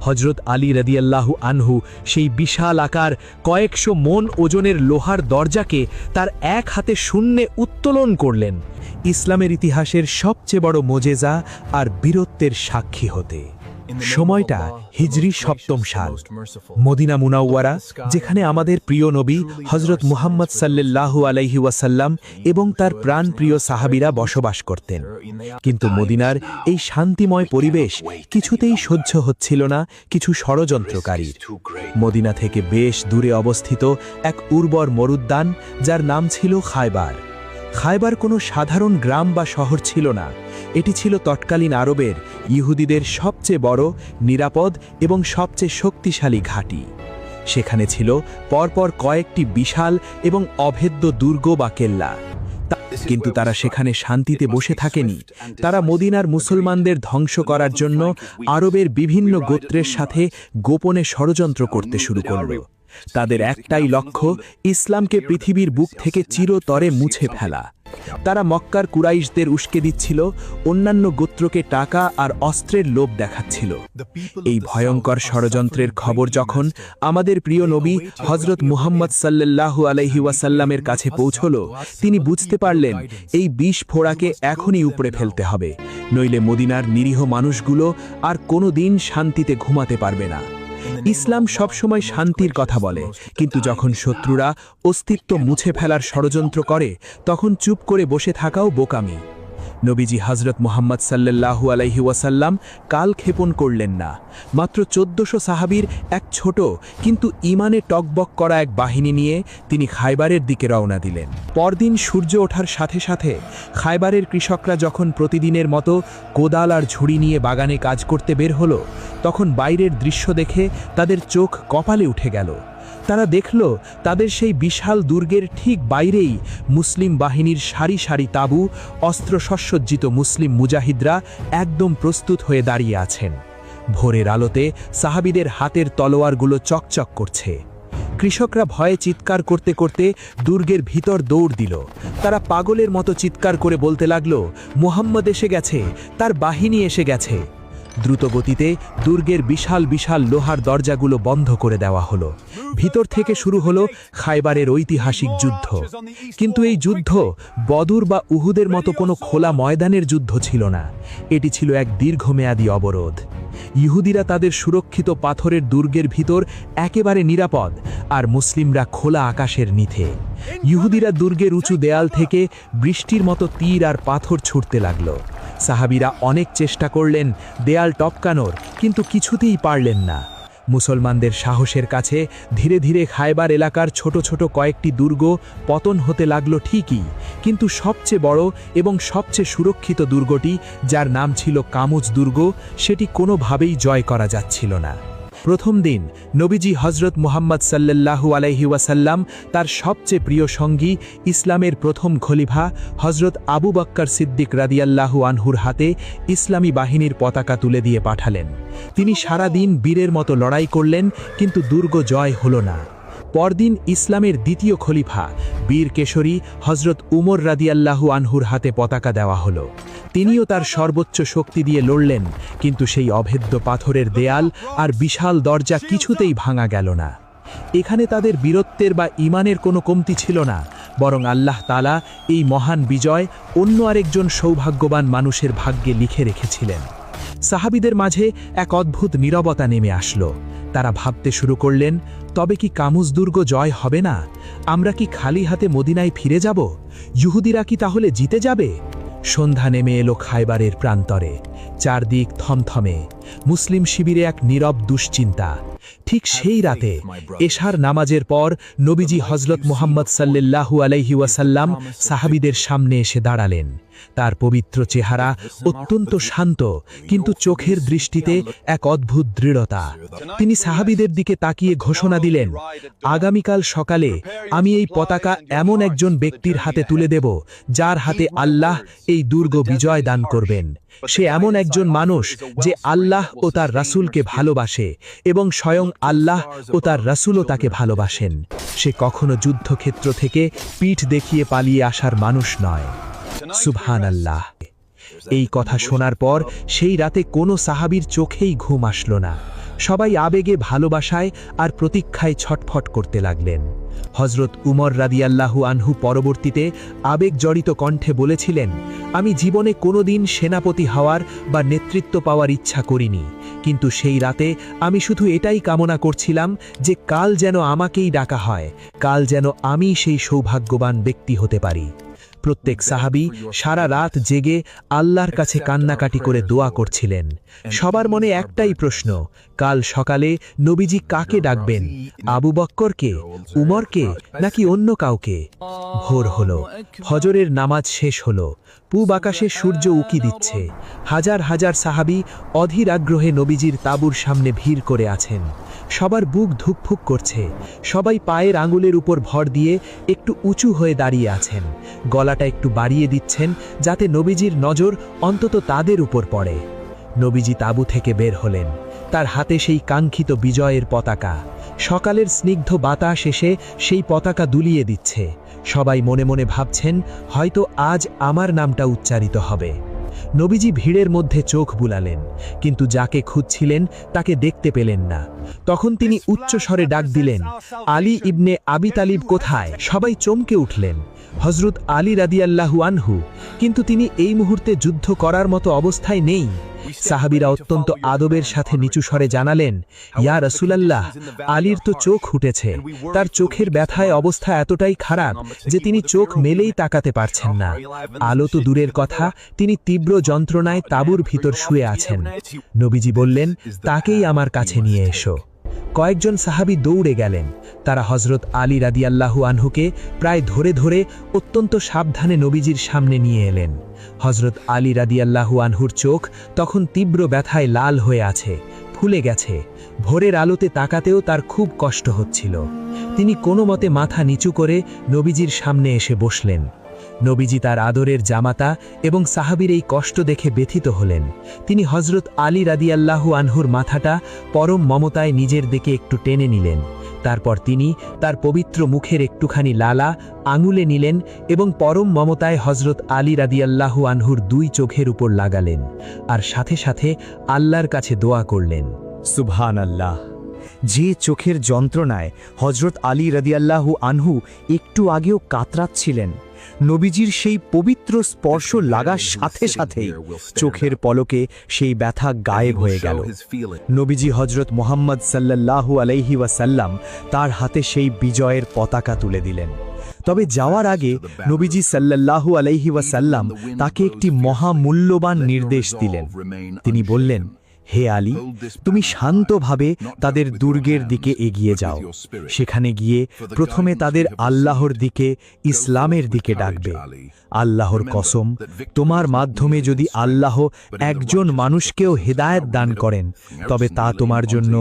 হজরত আলী রাদিয়াল্লাহু আনহু সেই বিশাল আকার কয়েকশো মন ওজনের লোহার দরজাকে তার এক হাতে শূন্যে উত্তোলন করলেন, ইসলামের ইতিহাসের সবচেয়ে বড় মোজেজা আর বীরত্বের সাক্ষী হতে। সময়টা হিজরি ৭ম সাল, মদিনা মুনাওয়ারা, যেখানে আমাদের প্রিয় নবী হজরত মুহাম্মদ সাল্লাল্লাহু আলাইহি ওয়াসাল্লাম এবং তার প্রাণপ্রিয় সাহাবীরা বসবাস করতেন। কিন্তু মদিনার এই শান্তিময় পরিবেশ কিছুতেই সহ্য হচ্ছিল না কিছু ষড়যন্ত্রকারীর। মদিনা থেকে বেশ দূরে অবস্থিত এক উর্বর মরুদ্যান, যার নাম ছিল খায়বার। খায়বার কোনো সাধারণ গ্রাম বা শহর ছিল না, এটি ছিল তৎকালীন আরবের ইহুদিদের সবচেয়ে বড়, নিরাপদ এবং সবচেয়ে শক্তিশালী ঘাঁটি। সেখানে ছিল পরপর কয়েকটি বিশাল এবং অভেদ্য দুর্গ বা কেল্লা। কিন্তু তারা সেখানে শান্তিতে বসে থাকেনি। তারা মদিনার মুসলমানদের ধ্বংস করার জন্য আরবের বিভিন্ন গোত্রের সাথে গোপনে ষড়যন্ত্র করতে শুরু করল। তাদের একটাই লক্ষ্য, ইসলামকে পৃথিবীর বুক থেকে চিরতরে মুছে ফেলা। তারা মক্কার কুরাইশদের উস্কে দিচ্ছিল, অন্যান্য গোত্রকে টাকা আর অস্ত্রের লোভ দেখাচ্ছিল। এই ভয়ঙ্কর ষড়যন্ত্রের খবর যখন আমাদের প্রিয় নবী হজরত মুহাম্মদ সাল্লাল্লাহু আলাইহি ওয়াসাল্লামের কাছে পৌঁছল, তিনি বুঝতে পারলেন এই বিষ ফোড়াকে এখনই উপড়ে ফেলতে হবে, নইলে মদিনার নিরীহ মানুষগুলো আর কোনো দিন শান্তিতে ঘুমাতে পারবে না। ইসলাম সবসময় শান্তির কথা বলে, কিন্তু যখন শত্রুরা অস্তিত্ব মুছে ফেলার ষড়যন্ত্র করে, তখন চুপ করে বসে থাকাও বোকামি। নবীজি হজরত মুহাম্মদ সাল্লাল্লাহু আলাইহি ওয়াসাল্লাম কাল ক্ষেপণ করলেন না। মাত্র ১৪০০ সাহাবীর এক ছোট কিন্তু ইমানে টকবক করা এক বাহিনী নিয়ে তিনি খায়বারের দিকে রওনা দিলেন। পরদিন সূর্য ওঠার সাথে সাথে খায়বারের কৃষকরা যখন প্রতিদিনের মতো কোদাল আর ঝুড়ি নিয়ে বাগানে কাজ করতে বের হলো, তখন বাইরের দৃশ্য দেখে তাদের চোখ কপালে উঠে গেল। তারা দেখল তাদের সেই বিশাল দুর্গের ঠিক বাইরেই মুসলিম বাহিনীর সারি সারি তাঁবু, অস্ত্র সজ্জিত মুসলিম মুজাহিদরা একদম প্রস্তুত হয়ে দাঁড়িয়ে আছেন। ভোরের আলোতে সাহাবীদের হাতের তলোয়ারগুলো চকচক করছে। কৃষকরা ভয়ে চিৎকার করতে করতে দুর্গের ভিতর দৌড় দিল। তারা পাগলের মতো চিৎকার করে বলতে লাগল, মুহাম্মদ এসে গেছে, তার বাহিনী এসে গেছে। দ্রুতগতিতে দুর্গের বিশাল বিশাল লোহার দরজাগুলো বন্ধ করে দেওয়া হলো। ভিতর থেকে শুরু হলো খায়বারের ঐতিহাসিক যুদ্ধ। কিন্তু এই যুদ্ধ বদর বা উহুদের মতো কোনো খোলা ময়দানের যুদ্ধ ছিল না, এটি ছিল এক দীর্ঘমেয়াদী অবরোধ। ইহুদিরা তাদের সুরক্ষিত পাথরের দুর্গের ভিতর একেবারে নিরাপদ, আর মুসলিমরা খোলা আকাশের নিথে। ইহুদিরা দুর্গের উঁচু দেয়াল থেকে বৃষ্টির মতো তীর আর পাথর ছুটতে লাগল। সাহাবীরা অনেক চেষ্টা করলেন দেয়াল টপকানোর, কিন্তু কিছুতেই পারলেন না। মুসলমানদের সাহসের কাছে ধীরে ধীরে খায়বার এলাকার ছোট ছোট কয়েকটি দুর্গ পতন হতে লাগলো ঠিকই, কিন্তু সবচেয়ে বড় এবং সবচেয়ে সুরক্ষিত দুর্গটি, যার নাম ছিল কামুজ দুর্গ, সেটি কোনোভাবেই জয় করা যাচ্ছিল না। প্রথম দিন নবীজি হজরত মুহাম্মদ সাল্লাল্লাহু আলাইহি ওয়াসাল্লাম তার সবচেয়ে প্রিয় সঙ্গী, ইসলামের প্রথম খলিফা হজরত আবু বকর সিদ্দিক রাদিয়াল্লাহু আনহুর হাতে ইসলামী বাহিনীর পতাকা তুলে দিয়ে পাঠালেন। তিনি সারা দিন বীরের মতো লড়াই করলেন, কিন্তু দুর্গ জয় হলো না। পরদিন ইসলামের দ্বিতীয় খলিফা বীর কেশরী হজরত উমর রাদিয়াল্লাহু আনহুর হাতে পতাকা দেওয়া হলো। তিনিও তার সর্বোচ্চ শক্তি দিয়ে লড়লেন, কিন্তু সেই অভেদ্য পাথরের দেয়াল আর বিশাল দরজা কিছুতেই ভাঙা গেল না। এখানে তাদের বীরত্বের বা ঈমানের কোনো কমতি ছিল না, বরং আল্লাহ তাআলা এই মহান বিজয় অন্য আরেকজন সৌভাগ্যবান মানুষের ভাগ্যে লিখে রেখেছিলেন। সাহাবীদের মাঝে এক অদ্ভুত নীরবতা নেমে আসলো। তারা ভাবতে শুরু করলেন, তবে কি কামুজ দুর্গ জয় হবে না? আমরা কি খালি হাতে মদিনায় ফিরে যাব? ইহুদিরা কি তাহলে জিতে যাবে? সন্ধ্যা নেমে এলো খায়বারের প্রান্তরে। চারদিক থমথমে, মুসলিম শিবিরে এক নীরব দুশ্চিন্তা। ঠিক সেই রাতে এশার নামাজের পর নবীজি হজরত মুহাম্মদ সাল্লাল্লাহু আলাইহি ওয়াসাল্লাম সাহাবীদের সামনে এসে দাঁড়ালেন। তার পবিত্র চেহারা অত্যন্ত শান্ত, কিন্তু চোখের দৃষ্টিতে এক অদ্ভুত দৃঢ়তা। তিনি সাহাবীদের দিকে তাকিয়ে ঘোষণা দিলেন, আগামীকাল সকালে আমি এই পতাকা এমন একজন ব্যক্তির হাতে তুলে দেব, যার হাতে আল্লাহ এই দুর্গ বিজয় দান করবেন। সে এমন একজন মানুষ যে আল্লাহ ও তার রাসূলকে ভালোবাসে, এবং স্বয়ং আল্লাহ ও তার রাসূলও তাকে ভালোবাসেন। সে কখনো যুদ্ধক্ষেত্র থেকে পিঠ দেখিয়ে পালিয়ে আসার মানুষ নয়। সুবহানাল্লাহ। এই কথা শোনার পর সেই রাতে কোনো সাহাবীর চোখেই ঘুম আসলো না। সবাই আবেগে, ভালোবাসায় আর প্রতীক্ষায় ছটফট করতে লাগলেন। হজরত উমর রাদিয়াল্লাহু আনহু পরবর্তীতে আবেগজড়িত কণ্ঠে বলেছিলেন, আমি জীবনে কোনোদিন সেনাপতি হওয়ার বা নেতৃত্ব পাওয়ার ইচ্ছা করিনি, কিন্তু সেই রাতে আমি শুধু এটাই কামনা করছিলাম যে কাল যেন আমাকেই ডাকা হয়, কাল যেন আমি সেই সৌভাগ্যবান ব্যক্তি হতে পারি। প্রত্যেক সাহাবী সারা রাত জেগে আল্লাহর কাছে কান্নাকাটি করে দোয়া করছিলেন। সবার মনে একটাই প্রশ্ন, কাল সকালে নবীজি কাকে ডাকবেন? আবু বক্করকে, উমরকে, নাকি অন্য কাউকে? ভোর হলো, ফজরের নামাজ শেষ হলো, পূব আকাশে সূর্য উকি দিচ্ছে। হাজার হাজার সাহাবী অধীর আগ্রহে নবীজির তাঁবুর সামনে ভিড় করে আছেন। সবার বুক ধুকফুক করছে, সবাই পায়ের আঙুলের উপর ভর দিয়ে একটু উঁচু হয়ে দাঁড়িয়ে আছেন, গলাটা একটু বাড়িয়ে দিচ্ছেন যাতে নবীজির নজর অন্তত তাদের উপর পড়ে। নবীজি তাঁবু থেকে বের হলেন, তার হাতে সেই কাঙ্ক্ষিত বিজয়ের পতাকা। সকালের স্নিগ্ধ বাতাস এসে সেই পতাকা দুলিয়ে দিচ্ছে। সবাই মনে মনে ভাবছেন, হয়তো আজ আমার নামটা উচ্চারিত হবে। নবীজি ভিড়ের মধ্যে চোখ বুলালেন, কিন্তু যাকে খুঁজছিলেন তাকে দেখতে পেলেন না। তখন তিনি উচ্চ স্বরে ডাক দিলেন, আলী ইবনে আবি তালিব কোথায়? সবাই চমকে উঠলেন, হজরত আলী রাদিয়াল্লাহু আনহু, কিন্তু তিনি এই মুহূর্তে যুদ্ধ করার মতো অবস্থায় নেই। সাহাবীরা অত্যন্ত আদবের সাথে নিচু স্বরে জানালেন, ইয়া রাসূলুল্লাহ, আলীর তো চোখ উঠেছে, তার চোখের ব্যথায় অবস্থা এতটাই খারাপ যে তিনি চোখ মেলেই তাকাতে পারছেন না। আলো তো দূরের কথা, তিনি তীব্র যন্ত্রণায় তাঁবুর ভিতর শুয়ে আছেন। নবীজি বললেন, তাকেই আমার কাছে নিয়ে এসো। কয়েকজন সাহাবী দৌড়ে গেলেন। তারা হজরত আলী রাদিয়াল্লাহু আনহুকে প্রায় ধরে ধরে অত্যন্ত সাবধানে নবীজির সামনে নিয়ে এলেন। হজরত আলী রাদিয়াল্লাহু আনহুর চোখ তখন তীব্র ব্যথায় লাল হয়ে আছে, ফুলে গেছে। ভোরের আলোতে তাকাতেও তার খুব কষ্ট হচ্ছিল। তিনি কোনো মতে মাথা নিচু করে নবীজির সামনে এসে বসলেন। নবীজি তার আদরের জামাতা এবং সাহাবীর এই কষ্ট দেখে ব্যথিত হলেন। তিনি হজরত আলী রাদিয়াল্লাহু আনহুর মাথাটা পরম মমতায় নিজের দিকে একটু টেনে নিলেন। তারপর তিনি তার পবিত্র মুখের একটুখানি লালা আঙুলে নিলেন এবং পরম মমতায় হজরত আলী রাদিয়াল্লাহু আনহুর দুই চোখের উপর লাগালেন, আর সাথে সাথে আল্লাহর কাছে দোয়া করলেন, সুবহানাল্লাহ। যে চোখের যন্ত্রণায় হজরত আলী রাদিয়াল্লাহু আনহু একটু আগেও কাতরাচ্ছিলেন, নবীজির সেই পবিত্র স্পর্শ লাগার সাথে সাথেই চোখের পলকে সেই ব্যথা গায়েব হয়ে গেল। নবীজি হজরত মুহাম্মদ সাল্লাল্লাহু আলাইহি ওয়াসাল্লাম তার হাতে সেই বিজয়ের পতাকা তুলে দিলেন। তবে যাওয়ার আগে নবীজি সাল্লাল্লাহু আলাইহি ওয়াসাল্লাম তাকে একটি মহামূল্যবান নির্দেশ দিলেন। তিনি বললেন, হে আলী, তুমি শান্তভাবে তাদের দুর্গের দিকে এগিয়ে যাও। সেখানে গিয়ে প্রথমে তাদের আল্লাহর দিকে, ইসলামের দিকে ডাকবে। আল্লাহর কসম, তোমার মাধ্যমে যদি আল্লাহ একজন মানুষকেও হেদায়েত দান করেন, তবে তা তোমার জন্য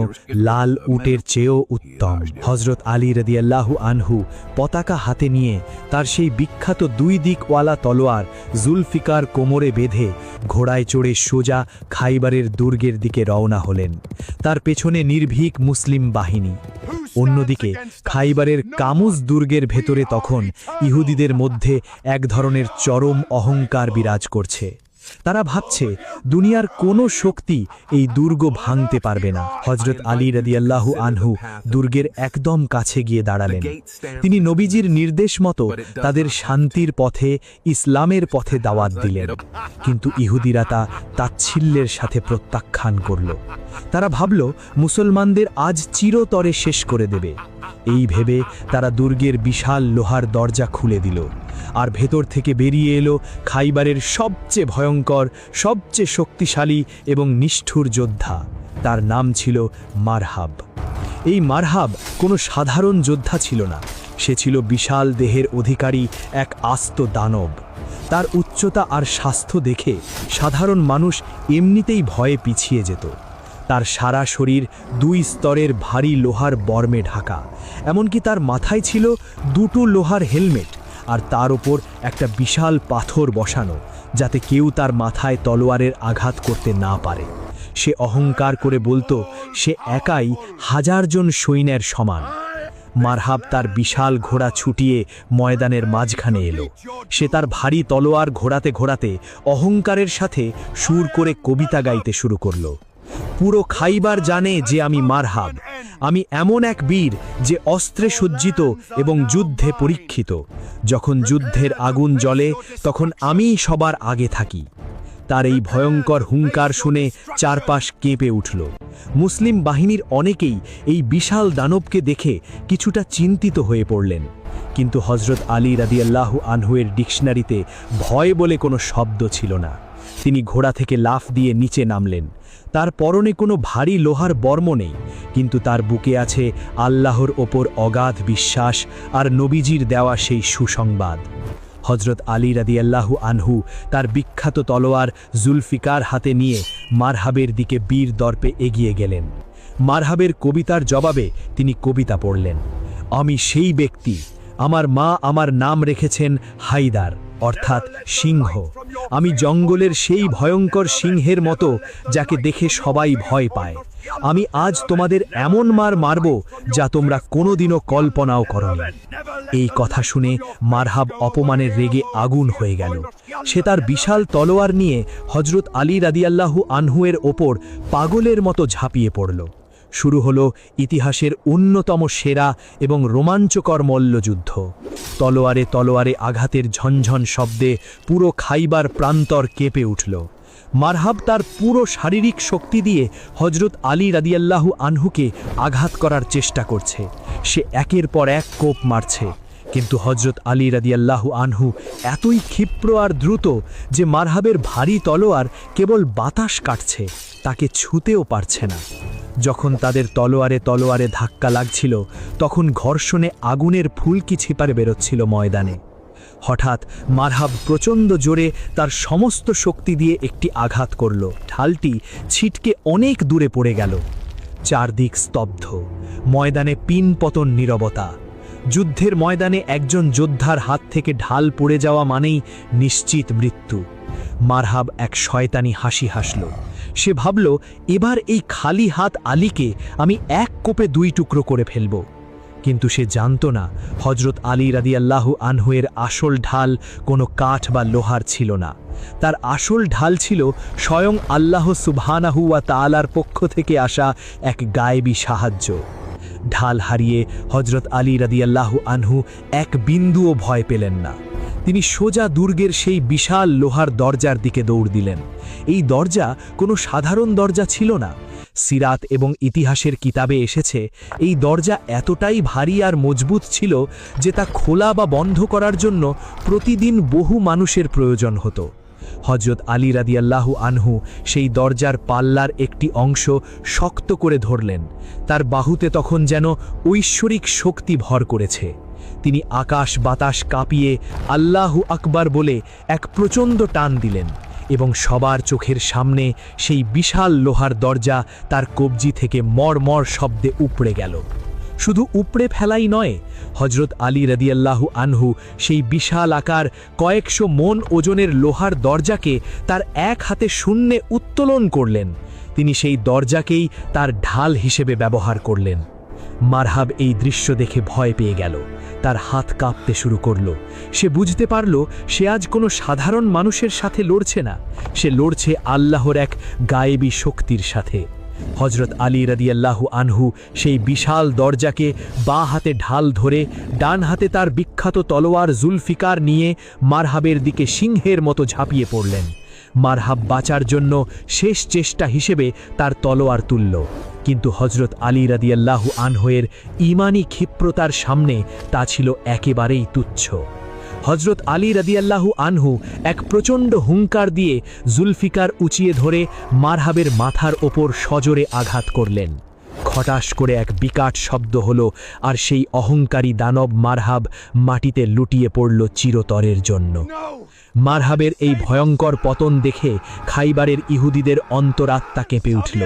লাল উটের চেয়েও উত্তম। হজরত আলী রাদিয়াল্লাহু আনহু পতাকা হাতে নিয়ে তার সেই বিখ্যাত দুই দিকওয়ালা তলোয়ার জুলফিকার কোমরে বেঁধে ঘোড়ায় চড়ে সোজা খাইবারের দুর্গের দিকে রওনা হলেন। তার পেছনে নির্ভীক মুসলিম বাহিনী। অন্যদিকে খাইবারের কামুজ দুর্গের ভেতরে তখন ইহুদিদের মধ্যে এক ধরনের চরম অহংকার বিরাজ করছে। তারা ভাবছে দুনিয়ার কোনো শক্তি এই দুর্গ ভাঙতে পারবে না। হজরত আলী রাদিয়াল্লাহু আনহু দুর্গের একদম কাছে গিয়ে দাঁড়ালেন। তিনি নবীজির নির্দেশ মতো তাদের শান্তির পথে, ইসলামের পথে দাওয়াত দিলেন। কিন্তু ইহুদিরা তা তাচ্ছিল্যের সাথে প্রত্যাখ্যান করল। তারা ভাবল মুসলমানদের আজ চিরতরে শেষ করে দেবে। এই ভেবে তারা দুর্গের বিশাল লোহার দরজা খুলে দিল, আর ভেতর থেকে বেরিয়ে এলো খাইবারের সবচেয়ে ভয়ঙ্কর, সবচেয়ে শক্তিশালী এবং নিষ্ঠুর যোদ্ধা। তার নাম ছিল মারহাব। এই মারহাব কোনো সাধারণ যোদ্ধা ছিল না, সে ছিল বিশাল দেহের অধিকারী এক আস্ত দানব। তার উচ্চতা আর স্বাস্থ্য দেখে সাধারণ মানুষ এমনিতেই ভয়ে পিছিয়ে যেত। তার সারা শরীর দুই স্তরের ভারী লোহার বর্মে ঢাকা, এমনকি তার মাথায় ছিল দুটো লোহার হেলমেট, আর তার ওপর একটা বিশাল পাথর বসানো, যাতে কেউ তার মাথায় তলোয়ারের আঘাত করতে না পারে। সে অহংকার করে বলতো সে একাই হাজারজন সৈন্যের সমান। মারহাব তার বিশাল ঘোড়া ছুটিয়ে ময়দানের মাঝখানে এলো। সে তার ভারী তলোয়ার ঘোরাতে ঘোরাতে অহংকারের সাথে সুর করে কবিতা গাইতে শুরু করল। পুরো খাইবার জানে যে আমি মারহাব। আমি এমন এক বীর যে অস্ত্রে সজ্জিত এবং যুদ্ধে পরীক্ষিত। যখন যুদ্ধের আগুন জ্বলে তখন আমিই সবার আগে থাকি। তার এই ভয়ঙ্কর হুঙ্কার শুনে চারপাশ কেঁপে উঠল। মুসলিম বাহিনীর অনেকেই এই বিশাল দানবকে দেখে কিছুটা চিন্তিত হয়ে পড়লেন। কিন্তু হযরত আলী রাদিয়াল্লাহু আনহুয়ের ডিকশনারিতে ভয় বলে কোনো শব্দ ছিল না। তিনি ঘোড়া থেকে লাফ দিয়ে নিচে নামলেন। তার পরনে কোনো ভারী লোহার বর্ম নেই, কিন্তু তার বুকে আছে আল্লাহর ওপর অগাধ বিশ্বাস আর নবীজির দেওয়া সেই সুসংবাদ। হযরত আলী রাদিয়াল্লাহু আনহু তার বিখ্যাত তলোয়ার জুলফিকার হাতে নিয়ে মারহাবের দিকে বীর দর্পে এগিয়ে গেলেন। মারহাবের কবিতার জবাবে তিনি কবিতা পড়লেন। আমি সেই ব্যক্তি, আমার মা আমার নাম রেখেছেন হায়দার, অর্থাৎ সিংহ। আমি জঙ্গলের সেই ভয়ঙ্কর সিংহের মতো যাকে দেখে সবাই ভয় পায়। আমি আজ তোমাদের এমন মার মারব যা তোমরা কোনোদিনও কল্পনাও করোনি। এই কথা শুনে মারহাব অপমানের রেগে আগুন হয়ে গেল। সে তার বিশাল তলোয়ার নিয়ে হযরত আলী রাদিয়াল্লাহু আনহুয়ের ওপর পাগলের মতো ঝাঁপিয়ে পড়ল। শুরু হলো ইতিহাসের অন্যতম সেরা এবং রোমাঞ্চকর মল্লযুদ্ধ। তলোয়ারে তলোয়ারে আঘাতের ঝনঝন শব্দে পুরো খাইবার প্রান্তর কেঁপে উঠল। মারহাব তার পুরো শারীরিক শক্তি দিয়ে হযরত আলী রাদিয়াল্লাহু আনহুকে আঘাত করার চেষ্টা করছে। সে একের পর এক কোপ মারছে, কিন্তু হযরত আলী রাদিয়াল্লাহু আনহু এতই ক্ষিপ্র আর দ্রুত যে মারহাবের ভারী তলোয়ার কেবল বাতাস কাটছে, তাকে ছুঁতেও পারছে না। যখন তাদের তলোয়ারে তলোয়ারে ধাক্কা লাগছিল তখন ঘর্ষণে আগুনের ফুলকি ছিপারে বেরোচ্ছিল ময়দানে। হঠাৎ মারহাব প্রচণ্ড জোরে তার সমস্ত শক্তি দিয়ে একটি আঘাত করল। ঢালটি ছিটকে অনেক দূরে পড়ে গেল। চারদিক স্তব্ধ, ময়দানে পিনপতন নীরবতা। যুদ্ধের ময়দানে একজন যোদ্ধার হাত থেকে ঢাল পড়ে যাওয়া মানেই নিশ্চিত মৃত্যু। মারহাব এক শয়তানি হাসি হাসল। সে ভাবল, এবার এই খালি হাত আলীকে আমি এক কোপে দুই টুকরো করে ফেলব। কিন্তু সে জানত না হযরত আলী রাদিয়াল্লাহু আনহুয়ের আসল ঢাল কোনো কাঠ বা লোহার ছিল না। তার আসল ঢাল ছিল স্বয়ং আল্লাহ সুবহানাহু ওয়া তাআলার পক্ষ থেকে আসা এক গায়েবী সাহায্য। ঢাল হারিয়ে হযরত আলী রাদিয়াল্লাহু আনহু এক বিন্দুও ভয় পেলেন না। তিনি সোজা দুর্গের সেই বিশাল লোহার দরজার দিকে দৌড় দিলেন। এই দরজা কোনো সাধারণ দরজা ছিল না। সিরাত এবং ইতিহাসের কিতাবে এসেছে এই দরজা এতটাই ভারী আর মজবুত ছিল যে তা খোলা বা বন্ধ করার জন্য প্রতিদিন বহু মানুষের প্রয়োজন হতো। হযরত আলী রাদিয়াল্লাহু আনহু সেই দরজার পাল্লার একটি অংশ শক্ত করে ধরলেন। তার বাহুতে তখন যেন ঐশ্বরিক শক্তি ভর করেছে। তিনি আকাশ বাতাস কাঁপিয়ে আল্লাহু আকবার বলে এক প্রচণ্ড টান দিলেন এবং সবার চোখের সামনে সেই বিশাল লোহার দরজা তার কবজি থেকে মড়মড় শব্দে উপড়ে গেল। শুধু উপড়ে ফেলাই নয়, হযরত আলী রাদিয়াল্লাহু আনহু সেই বিশাল আকার কয়েকশো মণ ওজনের লোহার দরজাকে তার এক হাতে শূন্যে উত্তোলন করলেন। তিনি সেই দরজাকেই তার ঢাল হিসেবে ব্যবহার করলেন। মারহাব এই দৃশ্য দেখে ভয় পেয়ে গেল। তার হাত কাঁপতে শুরু করল। সে বুঝতে পারল সে আজ কোনো সাধারণ মানুষের সাথে লড়ছে না, সে লড়ছে আল্লাহর এক গায়েবী শক্তির সাথে। হযরত আলী রাদিয়াল্লাহু আনহু সেই বিশাল দরজাকে বাঁ হাতে ঢাল ধরে ডান হাতে তার বিখ্যাত তলোয়ার জুলফিকার নিয়ে মারহাবের দিকে সিংহের মতো ঝাঁপিয়ে পড়লেন। মারহাব বাঁচার জন্য শেষ চেষ্টা হিসেবে তার তলোয়ার তুলল, কিন্তু হযরত আলী রাদিয়াল্লাহু আনহুয়ের ঈমানি ক্ষিপ্রতার সামনে তা ছিল একেবারেই তুচ্ছ। হযরত আলী রাদিয়াল্লাহু আনহু এক প্রচণ্ড হুঙ্কার দিয়ে জুলফিকার উঁচিয়ে ধরে মারহাবের মাথার ওপর সজোরে আঘাত করলেন। খটাস করে এক বিকট শব্দ হলো, আর সেই অহংকারী দানব মারহাব মাটিতে লুটিয়ে পড়ল চিরতরের জন্য। মারহাবের এই ভয়ঙ্কর পতন দেখে খাইবারের ইহুদিদের অন্তরাত্মা কেঁপে উঠল।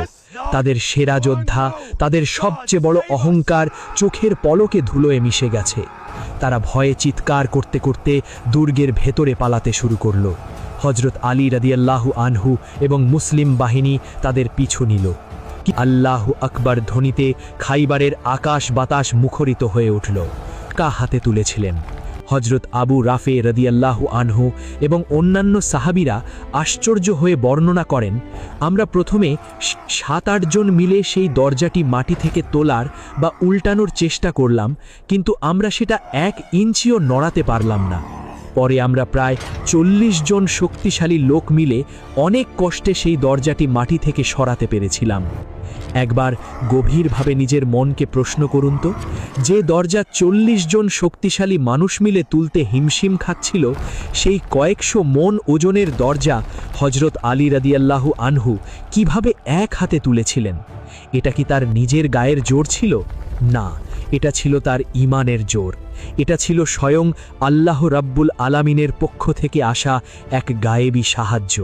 তাদের সেরা যোদ্ধা, তাদের সবচেয়ে বড় অহংকার চোখের পলকে ধুলোয় মিশে গেছে। তারা ভয়ে চিৎকার করতে করতে দুর্গের ভেতরে পালাতে শুরু করল। হযরত আলী রাদিয়াল্লাহু আনহু এবং মুসলিম বাহিনী তাদের পিছু নিল। আল্লাহু আকবার ধ্বনিতে খাইবারের আকাশ বাতাস মুখরিত হয়ে উঠল। কা হাতে তুলেছিলেন। হজরত আবু রাফে রাদিয়াল্লাহু আনহু এবং অন্যান্য সাহাবীরা আশ্চর্য হয়ে বর্ণনা করেন, আমরা প্রথমে 7-8 জন মিলে সেই দরজাটি মাটি থেকে তোলার বা উল্টানোর চেষ্টা করলাম, কিন্তু আমরা সেটা 1 ইঞ্চিও নড়াতে পারলাম না। পরে আমরা প্রায় 40 জন শক্তিশালী লোক মিলে অনেক কষ্টে সেই দরজাটি মাটি থেকে সরাতে পেরেছিলাম। একবার গভীরভাবে নিজের মনকে প্রশ্ন করুন তো, যে দরজা 40 জন শক্তিশালী মানুষ মিলে তুলতে হিমশিম খাচ্ছিল, সেই কয়েকশো মন ওজনের দরজা হজরত আলী রাদিয়াল্লাহু আনহু কিভাবে এক হাতে তুলেছিলেন? এটা কি তার নিজের গায়ের জোর ছিল? না, এটা ছিল তার ঈমানের জোর। এটা ছিল স্বয়ং আল্লাহ রাব্বুল আলামিনের পক্ষ থেকে আসা এক গায়েবী সাহায্য।